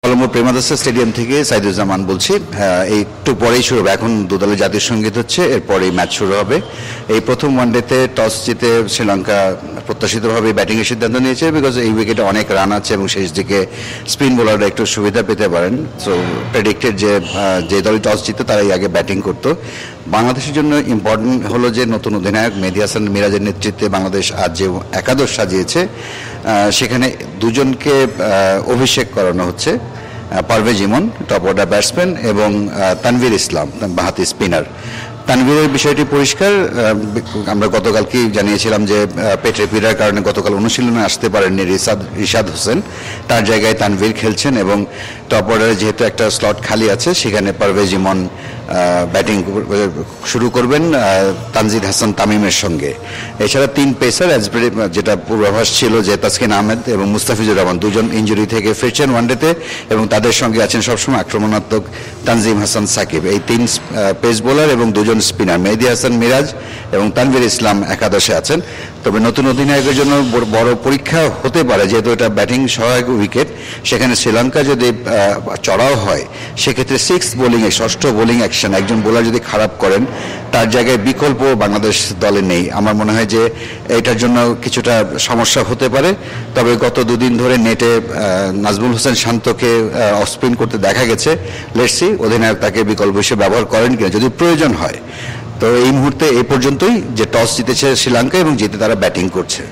Colombo Premadasa stadium থেকে সাইদুজ্জামান বলছি। এই একটু পরেই শুরু হবে, এখন দুদলের জাতীয় সঙ্গীত হচ্ছে, এরপরেই ম্যাচ শুরু হবে। এই প্রথম ওয়ানডেতে টস জিতে শ্রীলঙ্কা প্রত্যাশিতভাবে ব্যাটিংয়ের সিদ্ধান্ত নিয়েছে, বিকজ এই উইকেটে অনেক রান আছে এবং শেষ দিকে স্পিন বোলাররা একটু সুবিধা পেতে পারেন। সো প্রেডিক্টেড যে দলই টস জিতে তারাই আগে ব্যাটিং করতো। বাংলাদেশের জন্য ইম্পর্টেন্ট হলো যে নতুন অধিনায়ক মেহেদী হাসান মিরাজের নেতৃত্বে বাংলাদেশ আজ যে একাদশ সাজিয়েছে সেখানে দুজনকে অভিষেক করানো হচ্ছে, পারভেজ ইমন টপ অর্ডার ব্যাটসম্যান এবং তানভীর ইসলাম বাঁহাতি স্পিনার। তানভীরের বিষয়টি পরিষ্কার, আমরা গতকালকেই জানিয়েছিলাম যে পেটে পীড়ার কারণে গতকাল অনুশীলনে আসতে পারেননি রিশাদ হোসেন, তার জায়গায় তানভীর খেলছেন এবং টপ অর্ডারে যেহেতু একটা স্লট খালি আছে সেখানে পারভেজ ইমন ব্যাটিং শুরু করবেন তানজিদ হাসান তামিমের সঙ্গে। এছাড়া তিন পেসার যেটা পূর্বাভাস ছিল যে তাসকিন আহমেদ এবং মুস্তাফিজুর রহমান দুজন ইনজুরি থেকে ফিরছেন ওয়ানডেতে এবং তাদের সঙ্গে আছেন সবসময় আক্রমণাত্মক তানজিম হাসান সাকিব। এই তিন পেস বোলার এবং দুজন স্পিনার মেহেদী হাসান মিরাজ এবং তানভীর ইসলাম একাদশে আছেন। তবে নতুন অধিনায়কের জন্য বড় পরীক্ষা হতে পারে, যেহেতু এটা ব্যাটিং সহায়ক উইকেট, সেখানে শ্রীলঙ্কা যদি চড়াও হয় সেক্ষেত্রে সিক্স বোলিংয়ে ষষ্ঠ বোলিং অ্যাকশন একজন বোলার যদি খারাপ করেন তার জায়গায় বিকল্প বাংলাদেশ দলে নেই। আমার মনে হয় যে এটার জন্য কিছুটা সমস্যা হতে পারে। তবে গত দুদিন ধরে নেটে নাজমুল হোসেন শান্তকে অফ স্পিন করতে দেখা গেছে। লেটস সি অধিনায়ক তাকে বিকল্প হিসেবে ব্যবহার করেন কিনা যদি প্রয়োজন হয়। তো এই মুহূর্তে এই পর্যন্তই যে টস জিতেছে শ্রীলঙ্কা এবং জিতে তারা ব্যাটিং করছে।